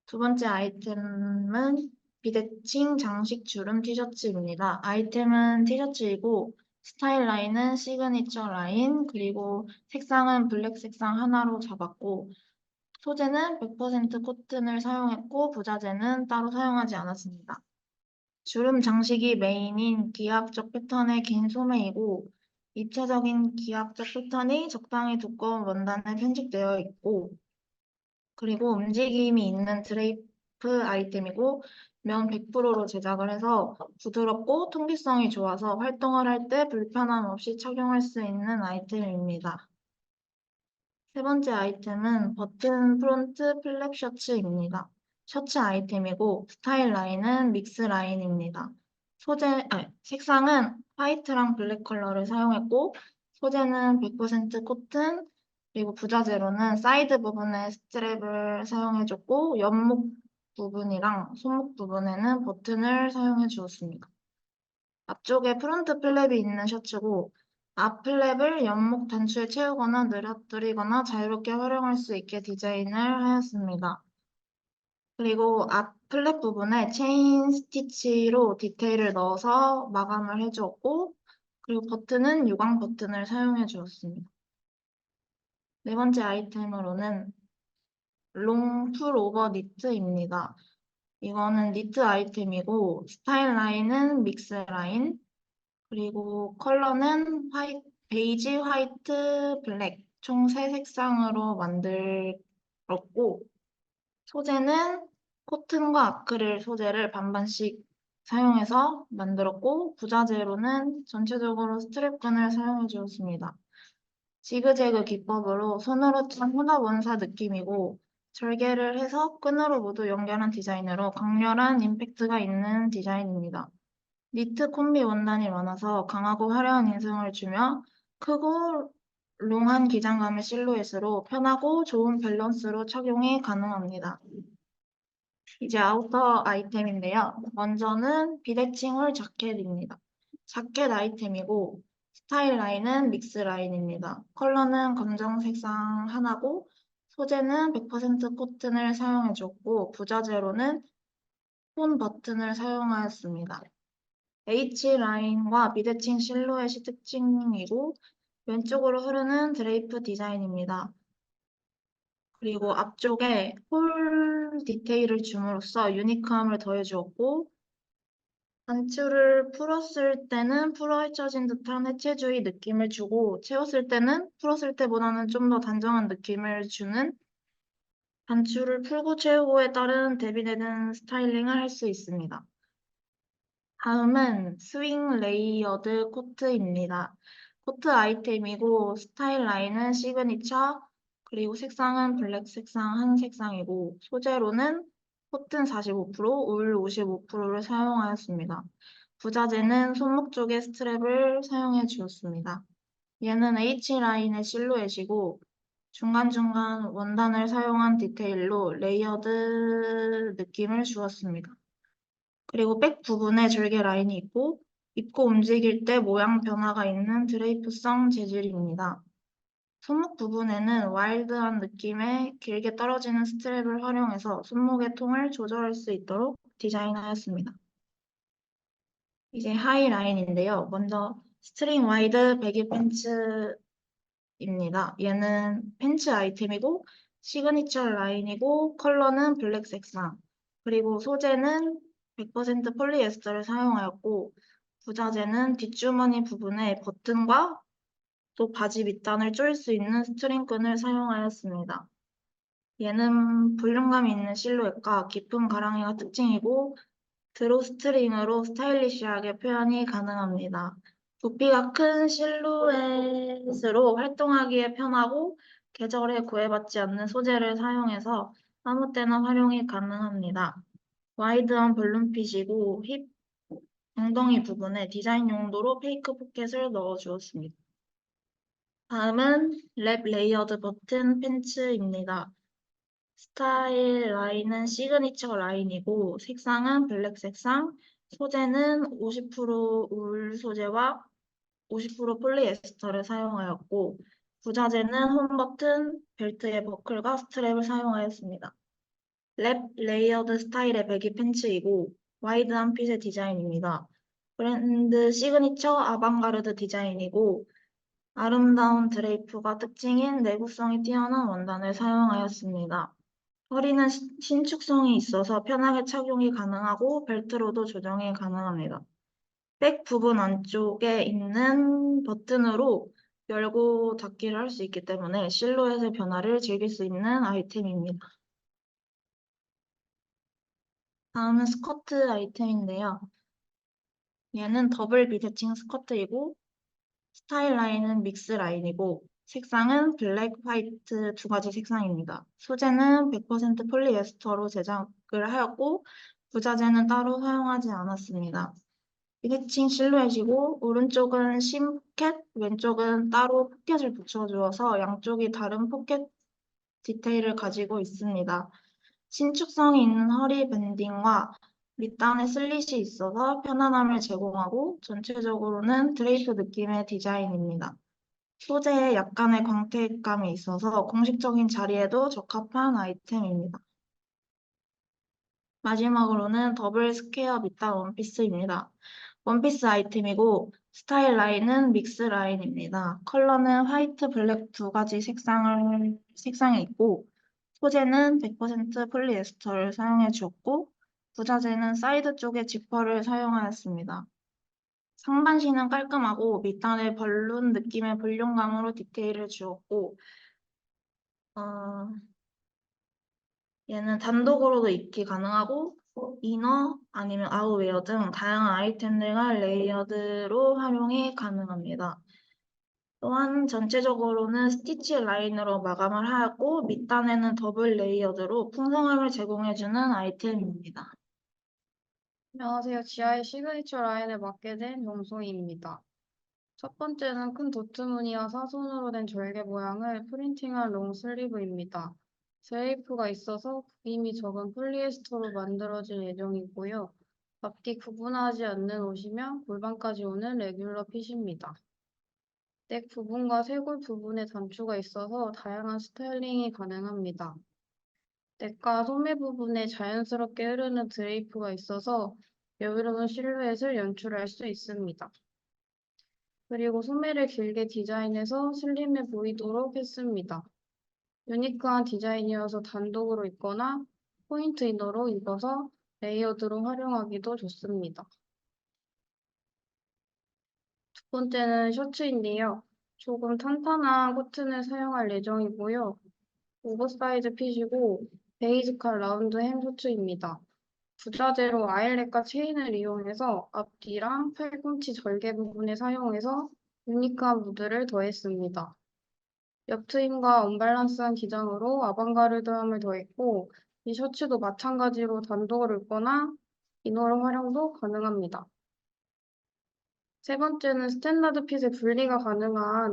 두 번째 아이템은 비대칭 장식 주름 티셔츠입니다. 아이템은 티셔츠이고 스타일 라인은 시그니처 라인, 그리고 색상은 블랙 색상 하나로 잡았고 소재는 100% 코튼을 사용했고 부자재는 따로 사용하지 않았습니다. 주름 장식이 메인인 기하학적 패턴의 긴 소매이고 입체적인 기하학적 패턴이 적당히 두꺼운 원단에 편집되어 있고 그리고 움직임이 있는 드레이프 아이템이고 면 100%로 제작을 해서 부드럽고 통기성이 좋아서 활동을 할 때 불편함 없이 착용할 수 있는 아이템입니다. 세 번째 아이템은 버튼 프론트 플랩 셔츠입니다. 셔츠 아이템이고 스타일 라인은 믹스 라인입니다. 색상은 화이트랑 블랙 컬러를 사용했고 소재는 100% 코튼, 그리고 부자재로는 사이드 부분에 스트랩을 사용해줬고 옆목 부분이랑 손목 부분에는 버튼을 사용해 주었습니다. 앞쪽에 프론트 플랩이 있는 셔츠고 앞 플랩을 옆목 단추에 채우거나 늘어뜨리거나 자유롭게 활용할 수 있게 디자인을 하였습니다. 그리고 앞 플랩 부분에 체인 스티치로 디테일을 넣어서 마감을 해주었고 그리고 버튼은 유광 버튼을 사용해 주었습니다. 네 번째 아이템으로는 롱 풀 오버 니트입니다. 이거는 니트 아이템이고 스타일 라인은 믹스 라인, 그리고 컬러는 베이지, 화이트, 블랙 총 3색상으로 만들었고 소재는 코튼과 아크릴 소재를 반반씩 사용해서 만들었고 부자재로는 전체적으로 스트랩끈을 사용해 주었습니다. 지그재그 기법으로 손으로 짠 혼합 원사 느낌이고 절개를 해서 끈으로 모두 연결한 디자인으로 강렬한 임팩트가 있는 디자인입니다. 니트 콤비 원단이 많아서 강하고 화려한 인상을 주며 크고 롱한 기장감의 실루엣으로 편하고 좋은 밸런스로 착용이 가능합니다. 이제 아우터 아이템인데요. 먼저는 비대칭 홀 자켓입니다. 자켓 아이템이고 스타일 라인은 믹스 라인입니다. 컬러는 검정 색상 하나고 소재는 100% 코튼을 사용해줬고 부자재로는 폰 버튼을 사용하였습니다. H라인과 비대칭 실루엣이 특징이고 왼쪽으로 흐르는 드레이프 디자인입니다. 그리고 앞쪽에 홀 디테일을 줌으로써 유니크함을 더해주었고 단추를 풀었을 때는 풀어헤쳐진 듯한 해체주의 느낌을 주고 채웠을 때는 풀었을 때보다는 좀 더 단정한 느낌을 주는 단추를 풀고 채우고에 따른 대비되는 스타일링을 할 수 있습니다. 다음은 스윙 레이어드 코트입니다. 코트 아이템이고 스타일 라인은 시그니처, 그리고 색상은 블랙 색상 한 색상이고 소재로는 코튼 45%, 울 55%를 사용하였습니다. 부자재는 손목 쪽에 스트랩을 사용해 주었습니다. 얘는 H라인의 실루엣이고 중간중간 원단을 사용한 디테일로 레이어드 느낌을 주었습니다. 그리고 백 부분에 절개 라인이 있고 입고 움직일 때 모양 변화가 있는 드레이프성 재질입니다. 손목 부분에는 와일드한 느낌의 길게 떨어지는 스트랩을 활용해서 손목의 통을 조절할 수 있도록 디자인하였습니다. 이제 하이 라인인데요. 먼저 스트링 와이드 배기 팬츠입니다. 얘는 팬츠 아이템이고 시그니처 라인이고 컬러는 블랙 색상, 그리고 소재는 100% 폴리에스터를 사용하였고 부자재는 뒷주머니 부분에 버튼과 또 바지 밑단을 조일 수 있는 스트링끈을 사용하였습니다. 얘는 볼륨감이 있는 실루엣과 깊은 가랑이가 특징이고 드로스트링으로 스타일리시하게 표현이 가능합니다. 부피가 큰 실루엣으로 활동하기에 편하고 계절에 구애받지 않는 소재를 사용해서 아무 때나 활용이 가능합니다. 와이드한 볼륨핏이고 힙, 엉덩이 부분에 디자인 용도로 페이크 포켓을 넣어 주었습니다. 다음은 랩 레이어드 버튼 팬츠입니다. 스타일 라인은 시그니처 라인이고 색상은 블랙 색상, 소재는 50%울 소재와 50% 폴리에스터를 사용하였고 부자재는 홈 버튼, 벨트의 버클과 스트랩을 사용하였습니다. 랩 레이어드 스타일의 배기 팬츠이고 와이드한 핏의 디자인입니다. 브랜드 시그니처 아방가르드 디자인이고 아름다운 드레이프가 특징인 내구성이 뛰어난 원단을 사용하였습니다. 허리는 신축성이 있어서 편하게 착용이 가능하고 벨트로도 조정이 가능합니다. 백 부분 안쪽에 있는 버튼으로 열고 닫기를 할 수 있기 때문에 실루엣의 변화를 즐길 수 있는 아이템입니다. 다음은 스커트 아이템인데요. 얘는 더블 비대칭 스커트이고 스타일 라인은 믹스 라인이고 색상은 블랙, 화이트 두 가지 색상입니다. 소재는 100% 폴리에스터로 제작을 하였고 부자재는 따로 사용하지 않았습니다. 비대칭 실루엣이고 오른쪽은 심 포켓, 왼쪽은 따로 포켓을 붙여주어서 양쪽이 다른 포켓 디테일을 가지고 있습니다. 신축성이 있는 허리 밴딩과 밑단에 슬릿이 있어서 편안함을 제공하고 전체적으로는 드레이프 느낌의 디자인입니다. 소재에 약간의 광택감이 있어서 공식적인 자리에도 적합한 아이템입니다. 마지막으로는 더블 스퀘어 밑단 원피스입니다. 원피스 아이템이고 스타일 라인은 믹스 라인입니다. 컬러는 화이트, 블랙 두 가지 색상에 있고 소재는 100% 폴리에스터를 사용해 주었고 부자재는 사이드 쪽에 지퍼를 사용하였습니다. 상반신은 깔끔하고 밑단에 벌룬 느낌의 볼륨감으로 디테일을 주었고 얘는 단독으로도 입기 가능하고 이너 아니면 아웃웨어 등 다양한 아이템들과 레이어드로 활용이 가능합니다. 또한 전체적으로는 스티치 라인으로 마감을 하였고 밑단에는 더블 레이어드로 풍성함을 제공해주는 아이템입니다. 안녕하세요. 지하의 시그니처 라인을 맡게 된 용소희입니다. 첫 번째는 큰 도트 무늬와 사선으로 된 절개 모양을 프린팅한 롱 슬리브입니다. 드레이프가 있어서 구김이 적은 폴리에스터로 만들어질 예정이고요. 앞뒤 구분하지 않는 옷이며 골반까지 오는 레귤러 핏입니다. 넥 부분과 쇄골 부분에 단추가 있어서 다양한 스타일링이 가능합니다. 넥과 소매 부분에 자연스럽게 흐르는 드레이프가 있어서 여유로운 실루엣을 연출할 수 있습니다. 그리고 소매를 길게 디자인해서 슬림해 보이도록 했습니다. 유니크한 디자인이어서 단독으로 입거나 포인트 이너로 입어서 레이어드로 활용하기도 좋습니다. 두 번째는 셔츠인데요. 조금 탄탄한 코튼을 사용할 예정이고요. 오버사이즈 핏이고 베이직한 라운드 햄 셔츠입니다. 부자재로 아일렛과 체인을 이용해서 앞뒤랑 팔꿈치 절개 부분에 사용해서 유니크한 무드를 더했습니다. 옆트임과 언밸런스한 기장으로 아방가르드함을 더했고, 이 셔츠도 마찬가지로 단독으로 입거나 이너로 활용도 가능합니다. 세 번째는 스탠다드 핏의 분리가 가능한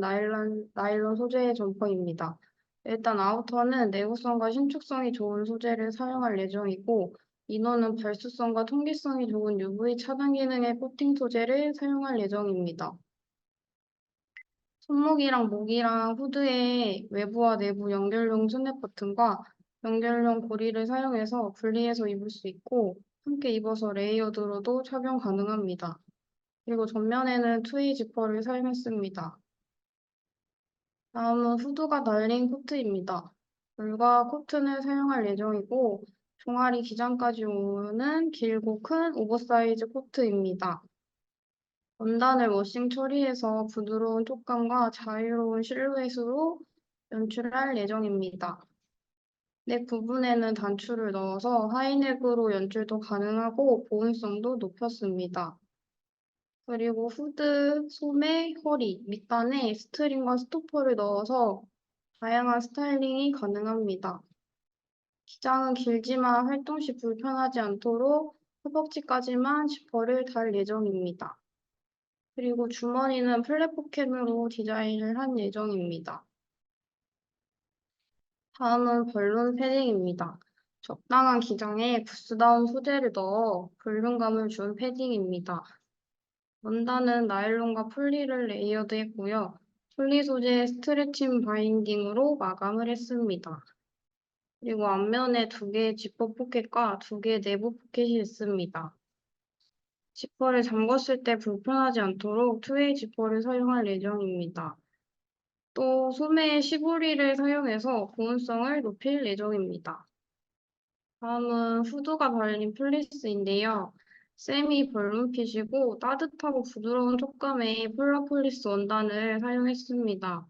나일론 소재의 점퍼입니다. 일단 아우터는 내구성과 신축성이 좋은 소재를 사용할 예정이고, 이너는 발수성과 통기성이 좋은 UV 차단 기능의 코팅 소재를 사용할 예정입니다. 손목이랑 목이랑 후드의 외부와 내부 연결용 스냅 버튼과 연결용 고리를 사용해서 분리해서 입을 수 있고, 함께 입어서 레이어드로도 착용 가능합니다. 그리고 전면에는 투웨이 지퍼를 사용했습니다. 다음은 후드가 달린 코트입니다. 물과 코튼을 사용할 예정이고, 종아리 기장까지 오는 길고 큰 오버사이즈 코트입니다. 원단을 워싱 처리해서 부드러운 촉감과 자유로운 실루엣으로 연출할 예정입니다. 넥 부분에는 단추를 넣어서 하이넥으로 연출도 가능하고 보온성도 높였습니다. 그리고 후드, 소매, 허리, 밑단에 스트링과 스토퍼를 넣어서 다양한 스타일링이 가능합니다. 기장은 길지만 활동 시 불편하지 않도록 허벅지까지만 지퍼를 달 예정입니다. 그리고 주머니는 플랫 포켓으로 디자인을 한 예정입니다. 다음은 벌룬 패딩입니다. 적당한 기장에 구스다운 소재를 넣어 볼륨감을 준 패딩입니다. 원단은 나일론과 폴리를 레이어드했고요. 폴리 소재의 스트레칭 바인딩으로 마감을 했습니다. 그리고 앞면에 2개의 지퍼 포켓과 2개의 내부 포켓이 있습니다. 지퍼를 잠궜을 때 불편하지 않도록 투웨이 지퍼를 사용할 예정입니다. 또 소매의 시보리를 사용해서 보온성을 높일 예정입니다. 다음은 후드가 달린 플리스인데요. 세미 벌룬핏이고 따뜻하고 부드러운 촉감의 폴라폴리스 원단을 사용했습니다.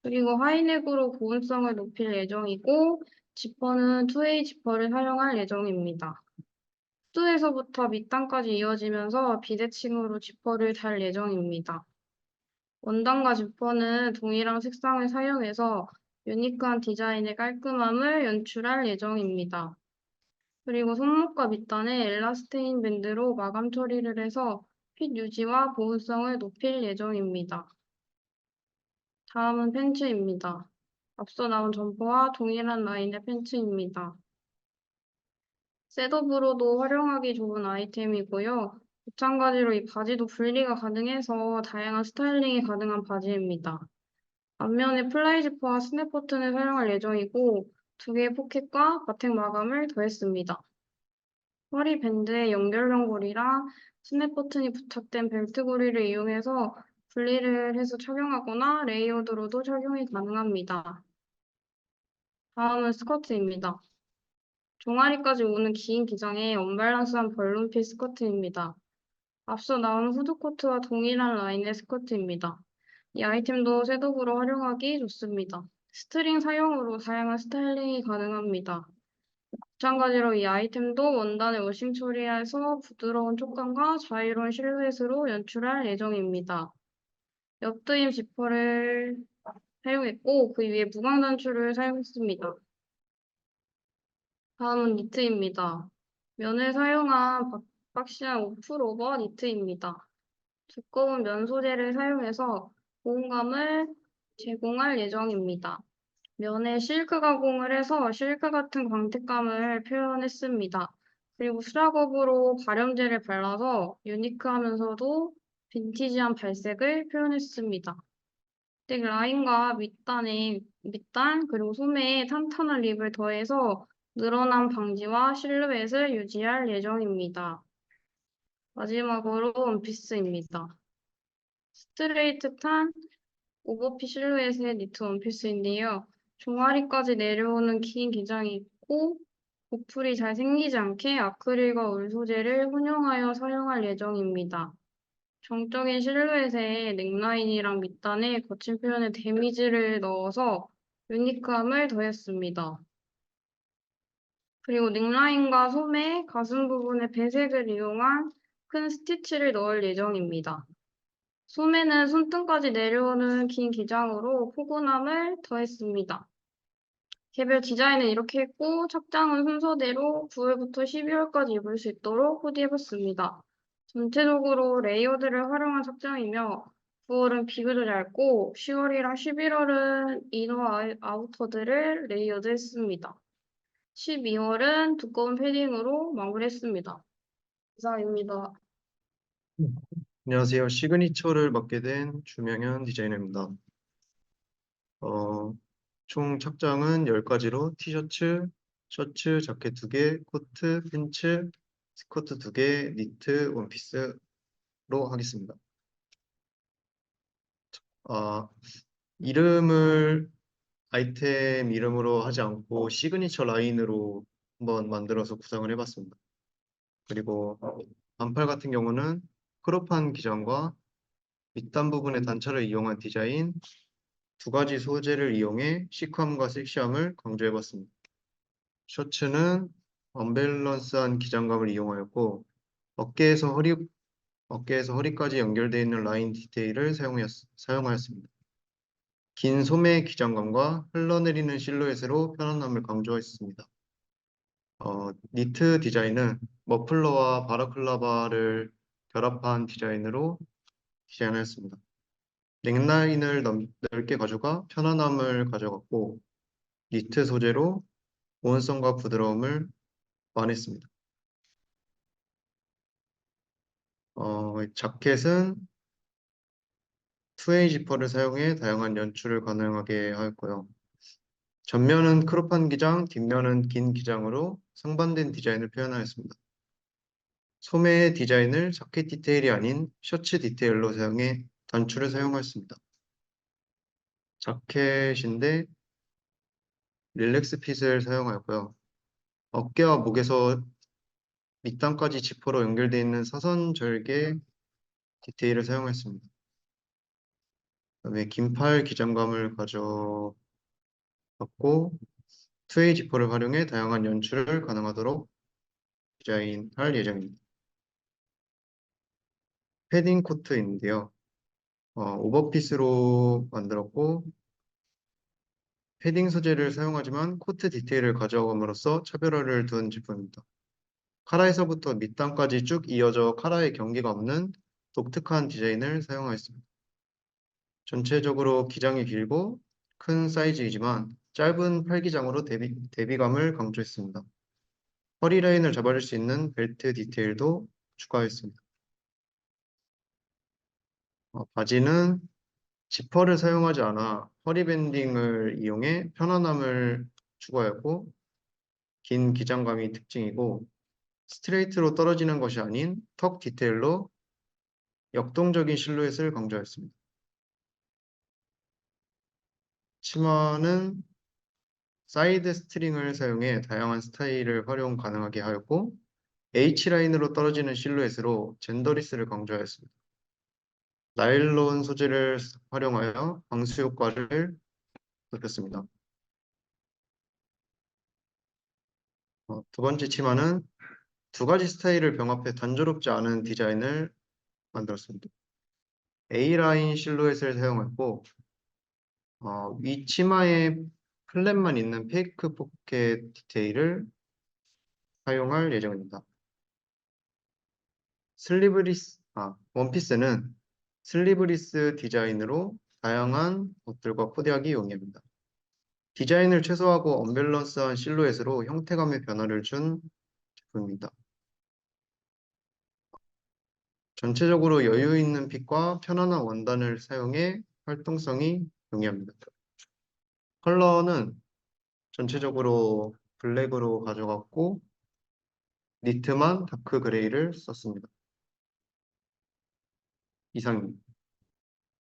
그리고 하이넥으로 보온성을 높일 예정이고 지퍼는 투웨이 지퍼를 사용할 예정입니다. 후드에서부터 밑단까지 이어지면서 비대칭으로 지퍼를 달 예정입니다. 원단과 지퍼는 동일한 색상을 사용해서 유니크한 디자인의 깔끔함을 연출할 예정입니다. 그리고 손목과 밑단에 엘라스테인 밴드로 마감 처리를 해서 핏 유지와 보온성을 높일 예정입니다. 다음은 팬츠입니다. 앞서 나온 점퍼와 동일한 라인의 팬츠입니다. 셋업으로도 활용하기 좋은 아이템이고요. 마찬가지로 이 바지도 분리가 가능해서 다양한 스타일링이 가능한 바지입니다. 앞면에 플라이 지퍼와 스냅 버튼을 사용할 예정이고 2개의 포켓과 바텍 마감을 더했습니다. 허리 밴드에 연결용 고리랑 스냅 버튼이 부착된 벨트 고리를 이용해서 분리를 해서 착용하거나 레이어드로도 착용이 가능합니다. 다음은 스커트입니다. 종아리까지 오는 긴 기장의 언밸런스한 벌룬핏 스커트입니다. 앞서 나온 후드코트와 동일한 라인의 스커트입니다. 이 아이템도 셋업으로 활용하기 좋습니다. 스트링 사용으로 다양한 스타일링이 가능합니다. 마찬가지로 이 아이템도 원단을 워싱 처리해서 부드러운 촉감과 자유로운 실루엣으로 연출할 예정입니다. 옆트임 지퍼를 사용했고 그 위에 무광 단추를 사용했습니다. 다음은 니트입니다. 면을 사용한 박시한 오프로버 니트입니다. 두꺼운 면 소재를 사용해서 보온감을 제공할 예정입니다. 면에 실크 가공을 해서 실크 같은 광택감을 표현했습니다. 그리고 수작업으로 가렴제를 발라서 유니크하면서도 빈티지한 발색을 표현했습니다. 넥 라인과 밑단 그리고 소매에 탄탄한 립을 더해서 늘어난 방지와 실루엣을 유지할 예정입니다. 마지막으로 원피스입니다. 스트레이트한 오버핏 실루엣의 니트 원피스인데요. 종아리까지 내려오는 긴 기장이 있고 보풀이 잘 생기지 않게 아크릴과 울 소재를 혼용하여 사용할 예정입니다. 정적인 실루엣에 넥라인이랑 밑단에 거친 표현의 데미지를 넣어서 유니크함을 더했습니다. 그리고 넥라인과 소매, 가슴 부분에 배색을 이용한 큰 스티치를 넣을 예정입니다. 소매는 손등까지 내려오는 긴 기장으로 포근함을 더했습니다. 개별 디자인은 이렇게 했고 착장은 순서대로 9월부터 12월까지 입을 수 있도록 코디해봤습니다. 전체적으로 레이어드를 활용한 착장이며 9월은 비교적 얇고 10월이랑 11월은 이너 아우터들을 레이어드했습니다. 12월은 두꺼운 패딩으로 마무리했습니다. 이상입니다. 안녕하세요. 시그니처를 맡게 된 주명현 디자이너입니다. 총 착장은 10가지로 티셔츠, 셔츠, 자켓 2개, 코트, 팬츠, 스커트 2개, 니트, 원피스로 하겠습니다. 이름을 아이템 이름으로 하지 않고 시그니처 라인으로 한번 만들어서 구성을 해봤습니다. 그리고 반팔 같은 경우는 크롭한 기장과 밑단 부분의 단차를 이용한 디자인, 2가지 소재를 이용해 시크함과 섹시함을 강조해봤습니다. 셔츠는 언밸런스한 기장감을 이용하였고 어깨에서 허리까지 연결되어 있는 라인 디테일을 사용하였습니다. 긴 소매 기장감과 흘러내리는 실루엣으로 편안함을 강조했습니다. 니트 디자인은 머플러와 바라클라바를 결합한 디자인으로 디자인하였습니다. 넥라인을 넓게 가져가 편안함을 가져갔고 니트 소재로 보온성과 부드러움을 완했습니다. 자켓은 투웨이 지퍼를 사용해 다양한 연출을 가능하게 하였고요. 전면은 크롭한 기장, 뒷면은 긴 기장으로 상반된 디자인을 표현하였습니다. 소매의 디자인을 자켓 디테일이 아닌 셔츠 디테일로 사용해 단추를 사용하였습니다. 자켓인데 릴렉스 핏을 사용하였고요. 어깨와 목에서 밑단까지 지퍼로 연결되어 있는 사선 절개 디테일을 사용했습니다. 그다음에 긴팔 기장감을 가져갔고 투웨이 지퍼를 활용해 다양한 연출을 가능하도록 디자인할 예정입니다. 패딩 코트인데요. 오버핏으로 만들었고 패딩 소재를 사용하지만 코트 디테일을 가져감으로써 차별화를 둔 제품입니다. 카라에서부터 밑단까지 쭉 이어져 카라의 경계가 없는 독특한 디자인을 사용하였습니다. 전체적으로 기장이 길고 큰 사이즈이지만 짧은 팔기장으로 대비감을 강조했습니다. 허리 라인을 잡아줄 수 있는 벨트 디테일도 추가했습니다. 바지는 지퍼를 사용하지 않아 허리 밴딩을 이용해 편안함을 추가했고 긴 기장감이 특징이고 스트레이트로 떨어지는 것이 아닌 턱 디테일로 역동적인 실루엣을 강조했습니다. 치마는 사이드 스트링을 사용해 다양한 스타일을 활용 가능하게 하였고 H라인으로 떨어지는 실루엣으로 젠더리스를 강조하였습니다. 나일론 소재를 활용하여 방수 효과를 높였습니다. 2번째 치마는 2가지 스타일을 병합해 단조롭지 않은 디자인을 만들었습니다. A라인 실루엣을 사용했고 위 치마에 플랫만 있는 페이크 포켓 디테일을 사용할 예정입니다. 원피스는 슬리브리스 디자인으로 다양한 옷들과 코디하기 용이합니다. 디자인을 최소화하고 언밸런스한 실루엣으로 형태감의 변화를 준 제품입니다. 전체적으로 여유 있는 핏과 편안한 원단을 사용해 활동성이 용이합니다. 컬러는 전체적으로 블랙으로 가져갔고 니트만 다크 그레이를 썼습니다. 이상입니다.